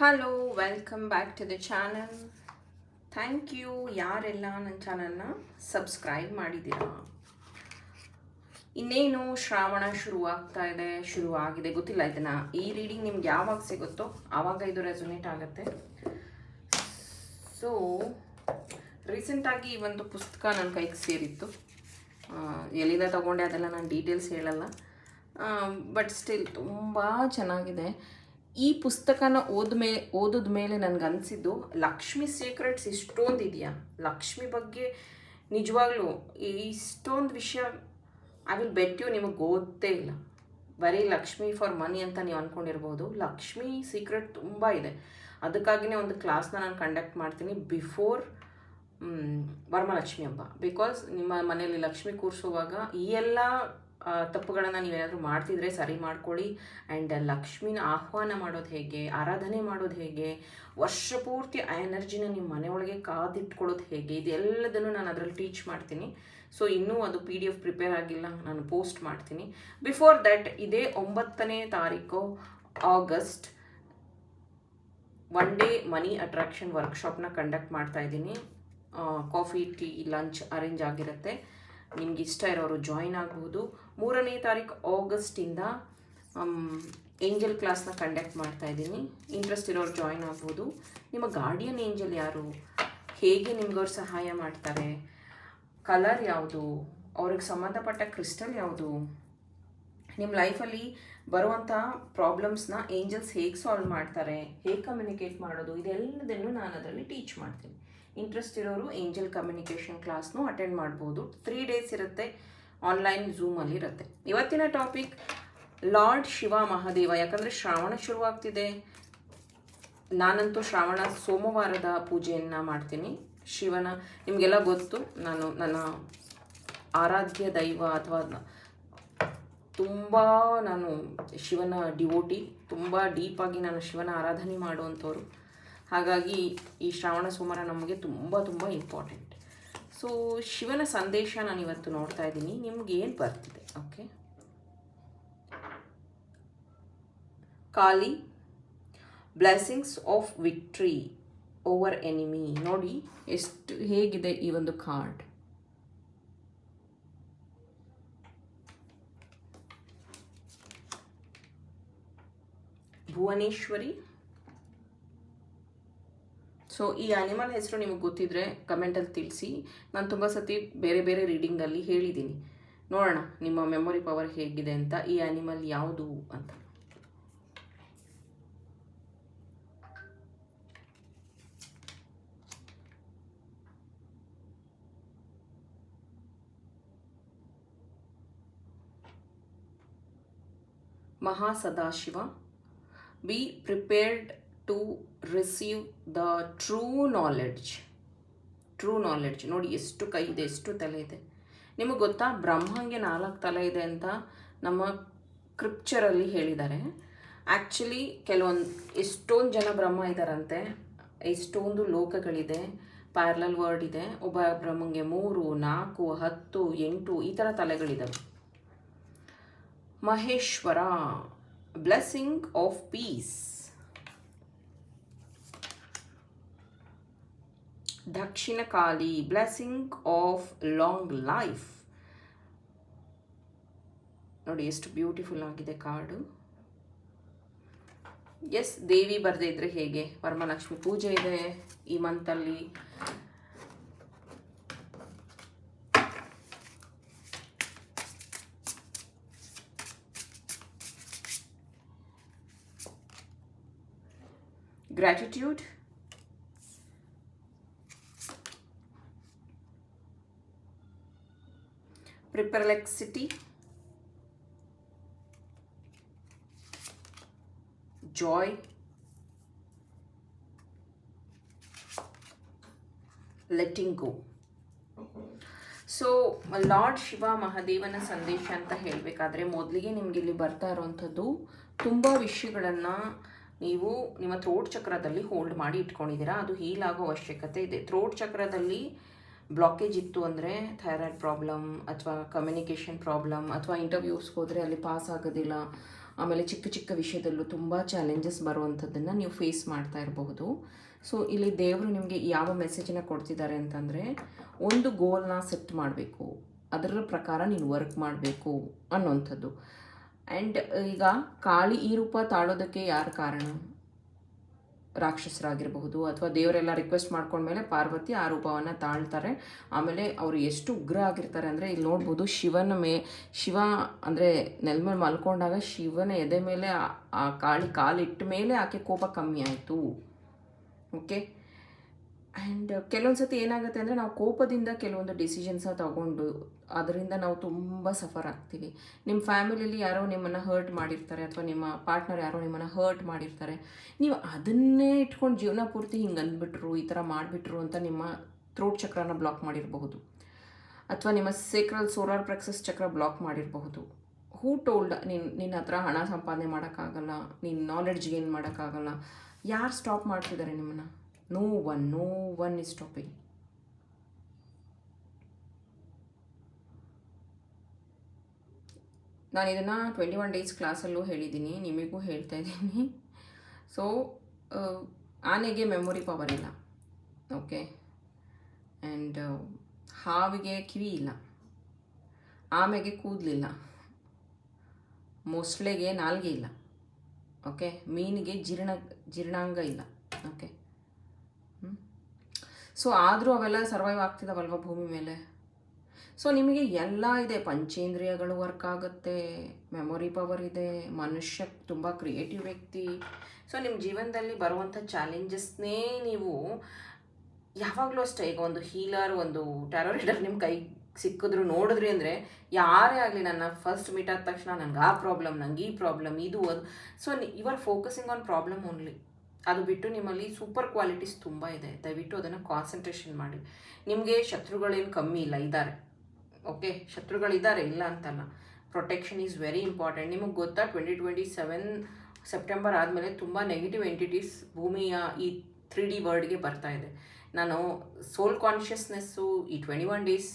Hello, welcome back to the channel. Thank you ಯಾರೆಲ್ಲ ನನ್ನ ಚಾನಲ್ನ ಸಬ್ಸ್ಕ್ರೈಬ್ ಮಾಡಿದ್ದೀರಾ. ಇನ್ನೇನು ಶ್ರಾವಣ ಶುರುವಾಗಿದೆ ಗೊತ್ತಿಲ್ಲ. ಇದನ್ನು ಈ ರೀಡಿಂಗ್ ನಿಮ್ಗೆ ಯಾವಾಗ ಸಿಗುತ್ತೋ ಆವಾಗ ಇದು ರೆಸೊನೇಟ್ ಆಗುತ್ತೆ. ಸೊ ರೀಸೆಂಟಾಗಿ ಈ ಒಂದು ಪುಸ್ತಕ ನನ್ನ ಕೈಗೆ ಸೇರಿತ್ತು. ಎಲ್ಲಿಂದ ತಗೊಂಡೆ ಅದೆಲ್ಲ ನಾನು ಡೀಟೇಲ್ಸ್ ಹೇಳಲ್ಲ, ಬಟ್ ಸ್ಟಿಲ್ ತುಂಬ ಚೆನ್ನಾಗಿದೆ. ಈ ಪುಸ್ತಕನ ಓದಿದ ಮೇಲೆ ನನಗನ್ಸಿದ್ದು, ಲಕ್ಷ್ಮಿ ಸೀಕ್ರೆಟ್ಸ್ ಇಷ್ಟೊಂದು ಇದೆಯಾ, ಲಕ್ಷ್ಮಿ ಬಗ್ಗೆ ನಿಜವಾಗ್ಲೂ ಇಷ್ಟೊಂದು ವಿಷಯ ಐ ವಿಲ್ ಬೆಟ್ ಯು ನಿಮಗೆ ಗೊತ್ತೇ ಇಲ್ಲ. ಬರೀ ಲಕ್ಷ್ಮಿ ಫಾರ್ ಮನಿ ಅಂತ ನೀವು ಅಂದ್ಕೊಂಡಿರ್ಬೋದು. ಲಕ್ಷ್ಮಿ ಸೀಕ್ರೆಟ್ ತುಂಬ ಇದೆ. ಅದಕ್ಕಾಗಿಯೇ ಒಂದು ಕ್ಲಾಸ್ನ ನಾನು ಕಂಡಕ್ಟ್ ಮಾಡ್ತೀನಿ ಬಿಫೋರ್ ವರಮಹಾಲಕ್ಷ್ಮಿ ಹಬ್ಬ. ಬಿಕಾಸ್ ನಿಮ್ಮ ಮನೆಯಲ್ಲಿ ಲಕ್ಷ್ಮಿ ಕೂರಿಸುವಾಗ ಈ ಎಲ್ಲ ತಪ್ಪುಗಳನ್ನು ನೀವೇನಾದರೂ ಮಾಡ್ತಿದ್ರೆ ಸರಿ ಮಾಡ್ಕೊಳ್ಳಿ. ಆ್ಯಂಡ್ ಲಕ್ಷ್ಮಿನ ಆಹ್ವಾನ ಮಾಡೋದು ಹೇಗೆ, ಆರಾಧನೆ ಮಾಡೋದು ಹೇಗೆ, ವರ್ಷ ಪೂರ್ತಿ ಆ ಎನರ್ಜಿನ ನಿಮ್ಮ ಮನೆಯೊಳಗೆ ಕಾದಿಟ್ಕೊಳ್ಳೋದು ಹೇಗೆ, ಇದೆಲ್ಲದನ್ನು ನಾನು ಅದರಲ್ಲಿ ಟೀಚ್ ಮಾಡ್ತೀನಿ. ಸೊ ಇನ್ನೂ ಅದು PDF ಪ್ರಿಪೇರ್ ಆಗಿಲ್ಲ, ನಾನು ಪೋಸ್ಟ್ ಮಾಡ್ತೀನಿ. ಬಿಫೋರ್ ದ್ಯಾಟ್ ಇದೇ 9ನೇ ತಾರೀಕು August one day money attraction ವರ್ಕ್ಶಾಪ್ನ ಕಂಡಕ್ಟ್ ಮಾಡ್ತಾ ಇದ್ದೀನಿ. ಕಾಫಿ, ಟೀ, ಲಂಚ್ ಅರೇಂಜ್ ಆಗಿರುತ್ತೆ. ನಿಮ್ಗೆ ಇಷ್ಟ ಇರೋರು ಜಾಯಿನ್ ಆಗ್ಬೋದು. 3ನೇ ತಾರೀಕು ಆಗಸ್ಟಿಂದ ಏಂಜಲ್ ಕ್ಲಾಸ್ನ ಕಂಡಕ್ಟ್ ಮಾಡ್ತಾ ಇದ್ದೀನಿ. ಇಂಟ್ರೆಸ್ಟ್ ಇರೋರು ಜಾಯಿನ್ ಆಗ್ಬೋದು. ನಿಮ್ಮ ಗಾರ್ಡಿಯನ್ ಏಂಜಲ್ ಯಾರು, ಹೇಗೆ ನಿಮ್ಗವ್ರು ಸಹಾಯ ಮಾಡ್ತಾರೆ, ಕಲರ್ ಯಾವುದು, ಅವ್ರಿಗೆ ಸಂಬಂಧಪಟ್ಟ ಕ್ರಿಸ್ಟಲ್ ಯಾವುದು, ನಿಮ್ಮ ಲೈಫಲ್ಲಿ ಬರುವಂಥ ಪ್ರಾಬ್ಲಮ್ಸ್ನ ಏಂಜಲ್ಸ್ ಹೇಗೆ ಸಾಲ್ವ್ ಮಾಡ್ತಾರೆ, ಹೇಗೆ ಕಮ್ಯುನಿಕೇಟ್ ಮಾಡೋದು, ಇದೆಲ್ಲದನ್ನು ನಾನು ಅದರಲ್ಲಿ ಟೀಚ್ ಮಾಡ್ತೀನಿ. ಇಂಟ್ರೆಸ್ಟ್ ಇರೋರು ಏಂಜಲ್ ಕಮ್ಯುನಿಕೇಷನ್ ಕ್ಲಾಸ್ನು ಅಟೆಂಡ್ ಮಾಡ್ಬೋದು. 3 ಡೇಸ್ ಇರುತ್ತೆ, ಆನ್ಲೈನ್ ಝೂಮಲ್ಲಿ ಇರುತ್ತೆ. ಇವತ್ತಿನ ಟಾಪಿಕ್ ಲಾರ್ಡ್ ಶಿವ ಮಹಾದೇವ. ಯಾಕಂದರೆ ಶ್ರಾವಣ ಶುರುವಾಗ್ತಿದೆ. ನಾನಂತೂ ಶ್ರಾವಣ ಸೋಮವಾರದ ಪೂಜೆಯನ್ನು ಮಾಡ್ತೀನಿ. ಶಿವನ ನಿಮಗೆಲ್ಲ ಗೊತ್ತು, ನನ್ನ ಆರಾಧ್ಯ ದೈವ ಅಥವಾ ನಾನು ಶಿವನ ಡಿವೋಟಿ. ತುಂಬ ಡೀಪಾಗಿ ನಾನು ಶಿವನ ಆರಾಧನೆ ಮಾಡುವಂಥವ್ರು. ಹಾಗಾಗಿ ಈ ಶ್ರಾವಣ ಸೋಮವಾರ ನಮಗೆ ತುಂಬ ತುಂಬ ಇಂಪಾರ್ಟೆಂಟ್. ಸೊ ಶಿವನ ಸಂದೇಶ ನಾನು ಇವತ್ತು ನೋಡ್ತಾ ಇದ್ದೀನಿ, ನಿಮ್ಗೆ ಏನು ಬರ್ತಿದೆ. ಓಕೆ, ಕಾಲಿ blessings of victory over enemy. ನೋಡಿ ಎಷ್ಟು ಹೇಗಿದೆ ಈ ಒಂದು ಕಾರ್ಡ್. ಭುವನೇಶ್ವರಿ. ಸೊ ಈ ಅನಿಮಲ್ ಹೆಸರು ನಿಮಗೆ ಗೊತ್ತಿದ್ರೆ ಕಮೆಂಟಲ್ಲಿ ತಿಳಿಸಿ. ನಾನು ತುಂಬ ಸತಿ ಬೇರೆ ಬೇರೆ ರೀಡಿಂಗಲ್ಲಿ ಹೇಳಿದ್ದೀನಿ. ನೋಡೋಣ ನಿಮ್ಮ ಮೆಮೊರಿ ಪವರ್ ಹೇಗಿದೆ ಅಂತ. ಈ ಅನಿಮಲ್ ಯಾವುದು ಅಂತ. Mahasadashiva. Be prepared to receive the true knowledge. ನೋಡಿ ಎಷ್ಟು ಕೈ ಇದೆ, ಎಷ್ಟು ತಲೆ ಇದೆ. ನಿಮಗೆ ಗೊತ್ತಾ, ಬ್ರಹ್ಮಂಗೆ 4 ತಲೆ ಇದೆ ಅಂತ ನಮ್ಮ ಸ್ಕ್ರಿಪ್ಚರಲ್ಲಿ ಹೇಳಿದ್ದಾರೆ. ಆ್ಯಕ್ಚುಲಿ ಎಷ್ಟೊಂದು ಜನ ಬ್ರಹ್ಮ ಇದ್ದಾರಂತೆ, ಎಷ್ಟೊಂದು ಲೋಕಗಳಿದೆ, ಪ್ಯಾರಲಲ್ ವರ್ಡ್ ಇದೆ. ಒಬ್ಬ ಬ್ರಹ್ಮಂಗೆ 3, 4, 10, 8 ಈ ಥರ ತಲೆಗಳಿದ್ದಾವೆ. Maheshwara, blessing of peace. Dakshina Kali, blessing of long life. ನೋಡಿ ಎಷ್ಟು ಬ್ಯೂಟಿಫುಲ್ ಆಗಿದೆ ಕಾರ್ಡು. ಎಸ್, ದೇವಿ ಬರದೇ ಇದ್ರೆ ಹೇಗೆ. ವರಮಹಾಲಕ್ಷ್ಮಿ ಪೂಜೆ ಇದೆ ಈ ಮಂತಲ್ಲಿ. Gratitude, perplexity, joy, letting go. So Lord Shiva ಮಹಾದೇವನ ಸಂದೇಶ ಅಂತ ಹೇಳಬೇಕಾದ್ರೆ ಮೊದಲಿಗೆ ನಿಮಗೆ ಇಲ್ಲಿ ಬರ್ತಾ ಇರುವಂಥದ್ದು, ತುಂಬ ವಿಷಯಗಳನ್ನು ನೀವು ನಿಮ್ಮ ಥ್ರೋಟ್ ಚಕ್ರದಲ್ಲಿ ಹೋಲ್ಡ್ ಮಾಡಿ ಇಟ್ಕೊಂಡಿದ್ದೀರಾ. ಅದು ಹೀಲ್ ಆಗೋ ಅವಶ್ಯಕತೆ ಇದೆ. ಥ್ರೋಟ್ ಚಕ್ರದಲ್ಲಿ ಬ್ಲಾಕೇಜ್ ಇತ್ತು ಅಂದರೆ ಥೈರಾಯ್ಡ್ ಪ್ರಾಬ್ಲಮ್ ಅಥವಾ ಕಮ್ಯುನಿಕೇಷನ್ ಪ್ರಾಬ್ಲಮ್ ಅಥವಾ ಇಂಟರ್ವ್ಯೂಸ್ಗೆ ಹೋದರೆ ಅಲ್ಲಿ ಪಾಸ್ ಆಗೋದಿಲ್ಲ, ಆಮೇಲೆ ಚಿಕ್ಕ ಚಿಕ್ಕ ವಿಷಯದಲ್ಲೂ ತುಂಬ ಚಾಲೆಂಜಸ್ ಬರುವಂಥದ್ದನ್ನು ನೀವು ಫೇಸ್ ಮಾಡ್ತಾ ಇರಬಹುದು. ಸೊ ಇಲ್ಲಿ ದೇವರು ನಿಮಗೆ ಯಾವ ಮೆಸೇಜನ್ನ ಕೊಡ್ತಿದ್ದಾರೆ ಅಂತಂದರೆ, ಒಂದು ಗೋಲ್ನ ಸೆಟ್ ಮಾಡಬೇಕು, ಅದರ ಪ್ರಕಾರ ನೀನು ವರ್ಕ್ ಮಾಡಬೇಕು ಅನ್ನೋಂಥದ್ದು. ಆ್ಯಂಡ್ ಈಗ ಕಾಳಿ ಈ ರೂಪ ತಾಳೋದಕ್ಕೆ ಯಾರು ಕಾರಣ? ರಾಕ್ಷಸರಾಗಿರಬಹುದು, ಅಥವಾ ದೇವರೆಲ್ಲ ರಿಕ್ವೆಸ್ಟ್ ಮಾಡ್ಕೊಂಡ್ಮೇಲೆ ಪಾರ್ವತಿ ಆ ರೂಪವನ್ನು ತಾಳ್ತಾರೆ. ಆಮೇಲೆ ಅವರು ಎಷ್ಟು ಉಗ್ರ ಆಗಿರ್ತಾರೆ ಅಂದರೆ, ಇಲ್ಲಿ ನೋಡ್ಬೋದು ಶಿವ ಅಂದರೆ ನೆಲ ಮೇಲೆ ಮಲ್ಕೊಂಡಾಗ ಶಿವನ ಎದೆ ಮೇಲೆ ಆ ಕಾಳಿ ಕಾಲಿಟ್ಟ ಮೇಲೆ ಆಕೆ ಕೋಪ ಕಮ್ಮಿ ಆಯಿತು. ಓಕೆ. ಆ್ಯಂಡ್ ಕೆಲವೊಂದು ಸತಿ ಏನಾಗುತ್ತೆ ಅಂದರೆ, ನಾವು ಕೋಪದಿಂದ ಕೆಲವೊಂದು ಡಿಸಿಷನ್ಸ ತಗೊಂಡು ಅದರಿಂದ ನಾವು ತುಂಬ ಸಫರ್ ಆಗ್ತೀವಿ. ನಿಮ್ಮ ಫ್ಯಾಮಿಲಿಯಲ್ಲಿ ಯಾರೋ ನಿಮ್ಮನ್ನು ಹರ್ಟ್ ಮಾಡಿರ್ತಾರೆ, ಅಥವಾ ನಿಮ್ಮ ಪಾರ್ಟ್ನರ್ ಯಾರೋ ನಿಮ್ಮನ್ನು ಹರ್ಟ್ ಮಾಡಿರ್ತಾರೆ. ನೀವು ಅದನ್ನೇ ಇಟ್ಕೊಂಡು ಜೀವನ ಪೂರ್ತಿ ಹಿಂಗೆ ಅಂದ್ಬಿಟ್ರು, ಈ ಥರ ಮಾಡಿಬಿಟ್ರು ಅಂತ ನಿಮ್ಮ ಥ್ರೋಟ್ ಚಕ್ರನ ಬ್ಲಾಕ್ ಮಾಡಿರಬಹುದು, ಅಥವಾ ನಿಮ್ಮ ಸೇಕ್ರಲ್ ಸೋಲಾರ್ ಪ್ಲೆಕ್ಸಸ್ ಚಕ್ರ ಬ್ಲಾಕ್ ಮಾಡಿರಬಹುದು. ಹೂ ಟೋಲ್ಡ್ ನಿನ್ನ ಹತ್ರ ಹಣ ಸಂಪಾದನೆ ಮಾಡೋಕ್ಕಾಗಲ್ಲ, ನೀನು ನಾಲೆಡ್ಜ್ ಗೇನ್ ಮಾಡೋಕ್ಕಾಗಲ್ಲ. ಯಾರು ಸ್ಟಾಪ್ ಮಾಡ್ತಿದ್ದಾರೆ ನಿಮ್ಮನ್ನು? No one is stopping. ನಾನು ಇದನ್ನು 21 ಡೇಸ್ ಕ್ಲಾಸಲ್ಲೂ ಹೇಳಿದ್ದೀನಿ, ನಿಮಗೂ ಹೇಳ್ತಾ ಇದ್ದೀನಿ. ಸೊ ಆನೆಗೆ ಮೆಮೊರಿ ಪವರ್ ಇಲ್ಲ, ಓಕೆ. ಆ್ಯಂಡ್ ಹಾವಿಗೆ ಕಿವಿ ಇಲ್ಲ, ಆಮೆಗೆ ಕೂದಲಿಲ್ಲ, ಮೊಸಳೆಗೆ ನಾಲ್ಗೆ ಇಲ್ಲ, ಓಕೆ. ಮೀನಿಗೆ ಜೀರ್ಣಾಂಗ ಇಲ್ಲ, ಓಕೆ. ಸೊ ಆದರೂ ಅವೆಲ್ಲ ಸರ್ವೈವ್ ಆಗ್ತಿದ್ದಾವಲ್ವ ಭೂಮಿ ಮೇಲೆ. ಸೊ ನಿಮಗೆ ಎಲ್ಲ ಇದೆ, ಪಂಚೇಂದ್ರಿಯಗಳು ವರ್ಕ್ ಆಗುತ್ತೆ, ಮೆಮೊರಿ ಪವರ್ ಇದೆ, ಮನುಷ್ಯ ತುಂಬ ಕ್ರಿಯೇಟಿವ್ ವ್ಯಕ್ತಿ. ಸೊ ನಿಮ್ಮ ಜೀವನದಲ್ಲಿ ಬರುವಂಥ ಚಾಲೆಂಜಸ್ನೇ ನೀವು ಯಾವಾಗಲೂ ಅಷ್ಟೇ, ಈಗ ಒಂದು ಹೀಲರ್, ಒಂದು ಟ್ಯಾರೋ ರೀಡರ್ ನಿಮ್ಮ ಕೈ ಸಿಕ್ಕಿದ್ರು ನೋಡಿದ್ರಿ ಅಂದರೆ, ಯಾರೇ ಆಗಲಿ, ನನ್ನ ಫಸ್ಟ್ ಮೀಟ್ ಆದ ತಕ್ಷಣ ನನಗೆ ಆ ಪ್ರಾಬ್ಲಮ್, ನಂಗೆ ಈ ಪ್ರಾಬ್ಲಮ್, ಇದು ಅದು. So you are focusing on problem only. ಅದು ಬಿಟ್ಟು ನಿಮ್ಮಲ್ಲಿ ಸೂಪರ್ ಕ್ವಾಲಿಟೀಸ್ ತುಂಬ ಇದೆ, ದಯವಿಟ್ಟು ಅದನ್ನು ಕಾನ್ಸಂಟ್ರೇಷನ್ ಮಾಡಿ. ನಿಮಗೆ ಶತ್ರುಗಳೇನು ಕಮ್ಮಿ ಇಲ್ಲ, ಇದ್ದಾರೆ, ಓಕೆ. ಶತ್ರುಗಳಿದ್ದಾರೆ, ಇಲ್ಲ ಅಂತಲ್ಲ. Protection is very important. ನಿಮಗೆ ಗೊತ್ತಾ, 2027 ಸೆಪ್ಟೆಂಬರ್ ಆದಮೇಲೆ ತುಂಬ ನೆಗೆಟಿವ್ ಎಂಟಿಟೀಸ್ ಭೂಮಿಯ ಈ 3D ವರ್ಡ್ಗೆ ಬರ್ತಾ ಇದೆ. ನಾನು ಸೋಲ್ ಕಾನ್ಷಿಯಸ್ನೆಸ್ಸು, ಈ 21 ಡೇಸ್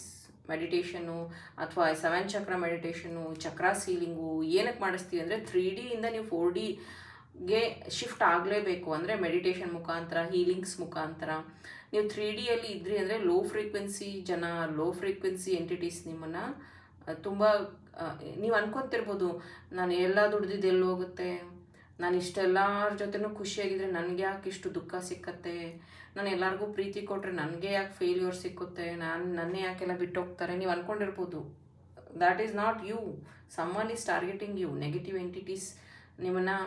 ಮೆಡಿಟೇಷನ್ನು, ಅಥವಾ 7 ಚಕ್ರ ಮೆಡಿಟೇಷನ್ನು, ಚಕ್ರ ಸೀಲಿಂಗು ಏನಕ್ಕೆ ಮಾಡಿಸ್ತೀವಿ ಅಂದರೆ, 3D ಇಂದ ನೀವು 4Dಗೆ ಶಿಫ್ಟ್ ಆಗಲೇಬೇಕು. ಅಂದರೆ ಮೆಡಿಟೇಷನ್ ಮುಖಾಂತರ, ಹೀಲಿಂಗ್ಸ್ ಮುಖಾಂತರ. ನೀವು 3Dಯಲ್ಲಿ ಇದ್ರಿ ಅಂದರೆ ಲೋ ಫ್ರೀಕ್ವೆನ್ಸಿ ಜನ, ಲೋ ಫ್ರೀಕ್ವೆನ್ಸಿ ಎಂಟಿಟೀಸ್ ನಿಮ್ಮನ್ನು ತುಂಬ, ನೀವು ಅನ್ಕೊತಿರ್ಬೋದು, ನಾನು ಎಲ್ಲ ದುಡ್ದಿದ್ದು ಎಲ್ಲಿ ಹೋಗುತ್ತೆ, ನಾನು ಇಷ್ಟೆಲ್ಲರ ಜೊತೆನೂ ಖುಷಿಯಾಗಿದ್ದರೆ ನನಗೆ ಯಾಕೆ ಇಷ್ಟು ದುಃಖ ಸಿಕ್ಕತ್ತೆ, ನಾನು ಎಲ್ಲರಿಗೂ ಪ್ರೀತಿ ಕೊಟ್ಟರೆ ನನಗೆ ಯಾಕೆ ಫೇಲ್ಯೂರ್ ಸಿಕ್ಕುತ್ತೆ, ನನ್ನೇ ಯಾಕೆಲ್ಲ ಬಿಟ್ಟೋಗ್ತಾರೆ, ನೀವು ಅಂದ್ಕೊಂಡಿರ್ಬೋದು. That is not you. Someone is targeting you. Negative entities ನಿಮ್ಮನ್ನು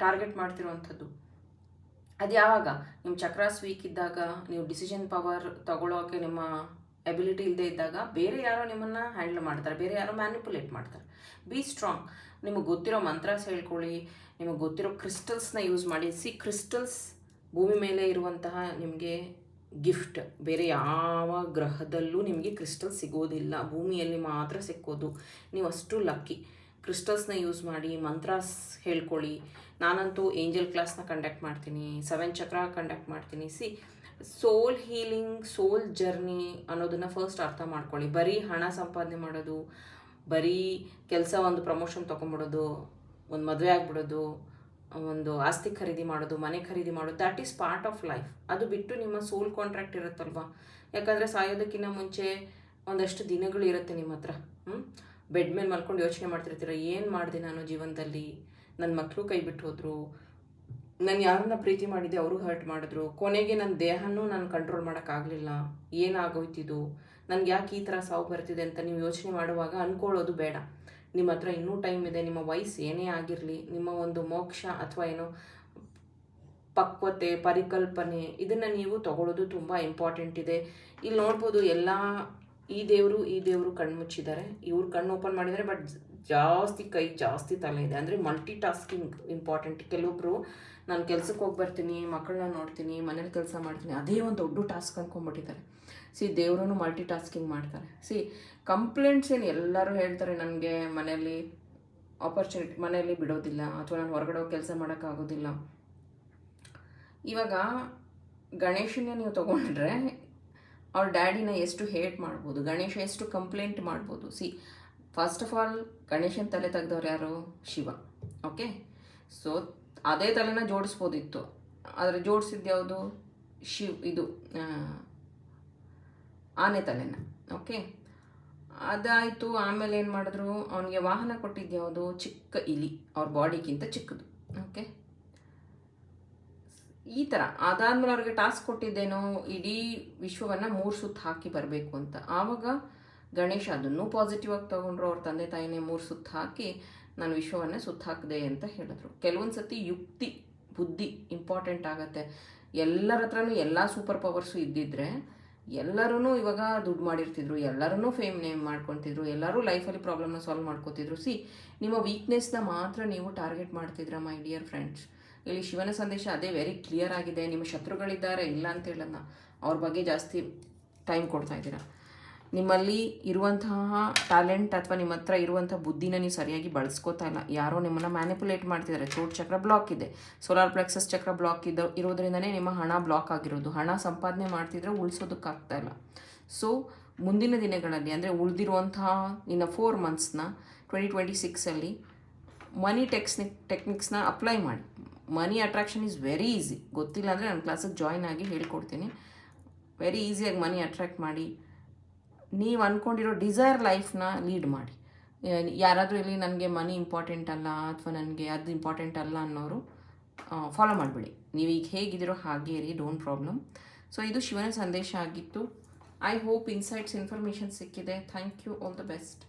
ಟಾರ್ಗೆಟ್ ಮಾಡ್ತಿರುವಂಥದ್ದು. ಅದು ಯಾವಾಗ? ನಿಮ್ಮ ಚಕ್ರಾಸ್ ವೀಕ್ ಇದ್ದಾಗ, ನೀವು ಡಿಸಿಷನ್ ಪವರ್ ತಗೊಳ್ಳೋಕೆ ನಿಮ್ಮ ಎಬಿಲಿಟಿ ಇಲ್ಲದೆ ಇದ್ದಾಗ, ಬೇರೆ ಯಾರೋ ನಿಮ್ಮನ್ನು ಹ್ಯಾಂಡಲ್ ಮಾಡ್ತಾರೆ, ಬೇರೆ ಯಾರೋ ಮ್ಯಾನಿಪುಲೇಟ್ ಮಾಡ್ತಾರೆ. Be strong. ನಿಮಗೆ ಗೊತ್ತಿರೋ ಮಂತ್ರಾಸ್ ಹೇಳ್ಕೊಳ್ಳಿ, ನಿಮಗೆ ಗೊತ್ತಿರೋ ಕ್ರಿಸ್ಟಲ್ಸ್ನ ಯೂಸ್ ಮಾಡಿ. ಕ್ರಿಸ್ಟಲ್ಸ್ ಭೂಮಿ ಮೇಲೆ ಇರುವಂತಹ ನಿಮಗೆ ಗಿಫ್ಟ್. ಬೇರೆ ಯಾವ ಗ್ರಹದಲ್ಲೂ ನಿಮಗೆ ಕ್ರಿಸ್ಟಲ್ ಸಿಗೋದಿಲ್ಲ, ಭೂಮಿಯಲ್ಲಿ ಮಾತ್ರ ಸಿಕ್ಕೋದು. ನೀವು ಅಷ್ಟು ಲಕ್ಕಿ. ಕ್ರಿಸ್ಟಲ್ಸ್ನ ಯೂಸ್ ಮಾಡಿ, ಮಂತ್ರಾಸ್ ಹೇಳ್ಕೊಳ್ಳಿ. ನಾನಂತೂ ಏಂಜಲ್ ಕ್ಲಾಸ್ನ ಕಂಡಕ್ಟ್ ಮಾಡ್ತೀನಿ, 7 ಚಕ್ರ ಕಂಡಕ್ಟ್ ಮಾಡ್ತೀನಿ. ಸೋಲ್ ಹೀಲಿಂಗ್, ಸೋಲ್ ಜರ್ನಿ ಅನ್ನೋದನ್ನು ಫಸ್ಟ್ ಅರ್ಥ ಮಾಡ್ಕೊಳ್ಳಿ. ಬರೀ ಹಣ ಸಂಪಾದನೆ ಮಾಡೋದು, ಬರೀ ಕೆಲಸ, ಒಂದು ಪ್ರಮೋಷನ್ ತೊಗೊಂಬಿಡೋದು, ಒಂದು ಮದುವೆ ಆಗಿಬಿಡೋದು, ಒಂದು ಆಸ್ತಿ ಖರೀದಿ ಮಾಡೋದು, ಮನೆ ಖರೀದಿ ಮಾಡೋದು, that is part of life. ಅದು ಬಿಟ್ಟು ನಿಮ್ಮ ಸೋಲ್ ಕಾಂಟ್ರಾಕ್ಟ್ ಇರುತ್ತಲ್ವ. ಯಾಕಂದರೆ ಸಾಯೋದಕ್ಕಿಂತ ಮುಂಚೆ ಒಂದಷ್ಟು ದಿನಗಳು ಇರುತ್ತೆ ನಿಮ್ಮ ಹತ್ರ. ಬೆಡ್ ಮೇಲೆ ಮಲ್ಕೊಂಡು ಯೋಚನೆ ಮಾಡ್ತಿರ್ತೀರ, ಏನು ಮಾಡಿದೆ ನಾನು ಜೀವನದಲ್ಲಿ, ನನ್ನ ಮಕ್ಕಳು ಕೈ ಬಿಟ್ಟು ಹೋದರು, ನಾನು ಯಾರನ್ನ ಪ್ರೀತಿ ಮಾಡಿದ್ದೆ ಅವರು ಹರ್ಟ್ ಮಾಡಿದ್ರು, ಕೊನೆಗೆ ನನ್ನ ದೇಹನೂ ನಾನು ಕಂಟ್ರೋಲ್ ಮಾಡೋಕ್ಕಾಗಲಿಲ್ಲ, ಏನಾಗೋಯ್ತಿದ್ದು, ನನಗೆ ಯಾಕೆ ಈ ಥರ ಸಾವು ಬರ್ತಿದೆ ಅಂತ ನೀವು ಯೋಚನೆ ಮಾಡುವಾಗ ಅಂದ್ಕೊಳ್ಳೋದು ಬೇಡ. ನಿಮ್ಮ ಹತ್ರ ಇನ್ನೂ ಟೈಮ್ ಇದೆ. ನಿಮ್ಮ ವಯಸ್ಸು ಏನೇ ಆಗಿರಲಿ, ನಿಮ್ಮ ಒಂದು ಮೋಕ್ಷ ಅಥವಾ ಏನೋ ಪಕ್ವತೆ, ಪರಿಕಲ್ಪನೆ, ಇದನ್ನು ನೀವು ತಗೊಳ್ಳೋದು ತುಂಬ ಇಂಪಾರ್ಟೆಂಟ್ ಇದೆ. ಇಲ್ಲಿ ನೋಡ್ಬೋದು, ಎಲ್ಲ ಈ ದೇವರು ಕಣ್ಣು ಮುಚ್ಚಿದ್ದಾರೆ, ಇವ್ರು ಕಣ್ಣು ಓಪನ್ ಮಾಡಿದ್ದಾರೆ. ಬಟ್ ಜಾಸ್ತಿ ಕೈ, ಜಾಸ್ತಿ ತಲೆ ಇದೆ. ಅಂದರೆ ಮಲ್ಟಿ ಟಾಸ್ಕಿಂಗ್ ಇಂಪಾರ್ಟೆಂಟ್. ಕೆಲವೊಬ್ಬರು ನಾನು ಕೆಲ್ಸಕ್ಕೆ ಹೋಗಿ ಬರ್ತೀನಿ, ಮಕ್ಕಳನ್ನ ನೋಡ್ತೀನಿ, ಮನೇಲಿ ಕೆಲಸ ಮಾಡ್ತೀನಿ, ಅದೇ ಒಂದು ದೊಡ್ಡ ಟಾಸ್ಕ್ ಅಂದ್ಕೊಂಡ್ಬಿಟ್ಟಿದ್ದಾರೆ. ದೇವರೂ ಮಲ್ಟಿ ಟಾಸ್ಕಿಂಗ್ ಮಾಡ್ತಾರೆ. ಕಂಪ್ಲೇಂಟ್ಸ್ ಏನು ಎಲ್ಲರೂ ಹೇಳ್ತಾರೆ, ನನಗೆ ಮನೆಯಲ್ಲಿ ಆಪರ್ಚುನಿಟಿ, ಮನೆಯಲ್ಲಿ ಬಿಡೋದಿಲ್ಲ, ಅಥವಾ ನಾನು ಹೊರಗಡೆ ಹೋಗಿ ಕೆಲಸ ಮಾಡೋಕ್ಕಾಗೋದಿಲ್ಲ. ಇವಾಗ ಗಣೇಶನ್ನೇ ನೀವು ತೊಗೊಂಡ್ರೆ ಅವ್ರ ಡ್ಯಾಡಿನ ಎಷ್ಟು ಹೇಟ್ ಮಾಡ್ಬೋದು, ಗಣೇಶ ಎಷ್ಟು ಕಂಪ್ಲೇಂಟ್ ಮಾಡ್ಬೋದು. ಫಸ್ಟ್ ಆಫ್ ಆಲ್ ಗಣೇಶನ ತಲೆ ತೆಗೆದವ್ರು ಯಾರು? ಶಿವ. ಓಕೆ. ಸೊ ಅದೇ ತಲೆನ ಜೋಡಿಸ್ಬೋದಿತ್ತು, ಆದರೆ ಜೋಡಿಸಿದ್ದು ಯಾವುದು, ಇದು ಆನೆ ತಲೆನ. ಓಕೆ, ಅದಾಯಿತು. ಆಮೇಲೆ ಏನು ಮಾಡಿದ್ರು, ಅವನಿಗೆ ವಾಹನ ಕೊಟ್ಟಿದ್ದು ಯಾವುದು, ಚಿಕ್ಕ ಇಲಿ, ಅವ್ರ ಬಾಡಿಗಿಂತ ಚಿಕ್ಕದು. ಓಕೆ, ಈ ಥರ. ಅದಾದಮೇಲೆ ಅವ್ರಿಗೆ ಟಾಸ್ಕ್ ಕೊಟ್ಟಿದ್ದೇನೋ ಇಡೀ ವಿಶ್ವವನ್ನು 3 ಸುತ್ತು ಹಾಕಿ ಬರಬೇಕು ಅಂತ. ಆವಾಗ ಗಣೇಶ ಅದನ್ನು ಪಾಸಿಟಿವ್ ಆಗಿ ತೊಗೊಂಡ್ರು. ಅವ್ರ ತಂದೆ ತಾಯಿನೇ 3 ಸುತ್ತು ಹಾಕಿ ನಾನು ವಿಶ್ವವನ್ನೇ ಸುತ್ತ ಹಾಕಿದೆ ಅಂತ ಹೇಳಿದ್ರು. ಕೆಲವೊಂದು ಸತಿ ಯುಕ್ತಿ ಬುದ್ಧಿ ಇಂಪಾರ್ಟೆಂಟ್ ಆಗುತ್ತೆ. ಎಲ್ಲರ ಹತ್ರನೂ ಎಲ್ಲ ಸೂಪರ್ ಪವರ್ಸು ಇದ್ದಿದ್ರೆ ಎಲ್ಲರೂ ಇವಾಗ ದುಡ್ಡು ಮಾಡಿರ್ತಿದ್ರು, ಎಲ್ಲರೂ ಫೇಮ್ ನೇಮ್ ಮಾಡ್ಕೊತಿದ್ರು, ಎಲ್ಲರೂ ಲೈಫಲ್ಲಿ ಪ್ರಾಬ್ಲಮ್ನ ಸಾಲ್ವ್ ಮಾಡ್ಕೋತಿದ್ರು. ನಿಮ್ಮ ವೀಕ್ನೆಸ್ನ ಮಾತ್ರ ನೀವು ಟಾರ್ಗೆಟ್ ಮಾಡ್ತಿದ್ರ ಮೈ ಡಿಯರ್ ಫ್ರೆಂಡ್ಸ್. ಇಲ್ಲಿ ಶಿವನ ಸಂದೇಶ ಅದೇ ವೆರಿ ಕ್ಲಿಯರ್ ಆಗಿದೆ. ನಿಮ್ಮ ಶತ್ರುಗಳಿದ್ದಾರೆ, ಇಲ್ಲ ಅಂತ ಹೇಳೋಣ, ಅವ್ರ ಬಗ್ಗೆ ಜಾಸ್ತಿ ಟೈಮ್ ಕೊಡ್ತಾ ಇದ್ದೀರಾ. ನಿಮ್ಮಲ್ಲಿ ಇರುವಂತಹ ಟ್ಯಾಲೆಂಟ್ ಅಥವಾ ನಿಮ್ಮ ಹತ್ರ ಇರುವಂಥ ಬುದ್ಧಿನ ನೀವು ಸರಿಯಾಗಿ ಬಳಸ್ಕೋತಾ ಇಲ್ಲ. ಯಾರೋ ನಿಮ್ಮನ್ನು ಮ್ಯಾನಿಪುಲೇಟ್ ಮಾಡ್ತಿದ್ದಾರೆ. ಥ್ರೋಟ್ ಚಕ್ರ ಬ್ಲಾಕ್ ಇದೆ, ಸೋಲಾರ್ ಪ್ಲೆಕ್ಸಸ್ ಚಕ್ರ ಬ್ಲಾಕ್ ಇರೋದ್ರಿಂದನೇ ನಿಮ್ಮ ಹಣ ಬ್ಲಾಕ್ ಆಗಿರೋದು. ಹಣ ಸಂಪಾದನೆ ಮಾಡ್ತಿದ್ರೆ ಉಳಿಸೋದಕ್ಕಾಗ್ತಾ ಇಲ್ಲ. ಸೊ ಮುಂದಿನ ದಿನಗಳಲ್ಲಿ ಅಂದರೆ ಉಳಿದಿರುವಂತಹ ಇನ್ನು 4 ಮಂತ್ಸ್ನ 2026ಅಲ್ಲಿ ಮನಿ ಟೆಕ್ನಿಕ್ಸ್ನ ಅಪ್ಲೈ ಮಾಡಿ. ಮನಿ ಅಟ್ರಾಕ್ಷನ್ ಈಸ್ ವೆರಿ ಈಸಿ. ಗೊತ್ತಿಲ್ಲ ಅಂದರೆ ನನ್ನ ಕ್ಲಾಸಿಗೆ ಜಾಯ್ನ್ ಆಗಿ ಹೇಳ್ಕೊಡ್ತೀನಿ. ವೆರಿ ಈಸಿಯಾಗಿ ಮನಿ ಅಟ್ರ್ಯಾಕ್ಟ್ ಮಾಡಿ ನೀವು ಅಂದ್ಕೊಂಡಿರೋ ಡಿಸೈರ್ ಲೈಫ್ನ ಲೀಡ್ ಮಾಡಿ. ಯಾರಾದರೂ ಇಲ್ಲಿ ನನಗೆ ಮನಿ ಇಂಪಾರ್ಟೆಂಟ್ ಅಲ್ಲ ಅಥವಾ ನನಗೆ ಅದು ಇಂಪಾರ್ಟೆಂಟ್ ಅಲ್ಲ ಅನ್ನೋರು ಫಾಲೋ ಮಾಡಿಬಿಡಿ. ನೀವು ಈಗ ಹೇಗಿದ್ದೀರೋ ಹಾಗೆ ಇರಿ, ಡೋಂಟ್ ಪ್ರಾಬ್ಲಮ್. ಸೊ ಇದು ಶಿವನ ಸಂದೇಶ ಆಗಿತ್ತು. ಐ ಹೋಪ್ ಇನ್ಸೈಟ್ಸ್ ಇನ್ಫಾರ್ಮೇಷನ್ ಸಿಕ್ಕಿದೆ. Thank you, all the best.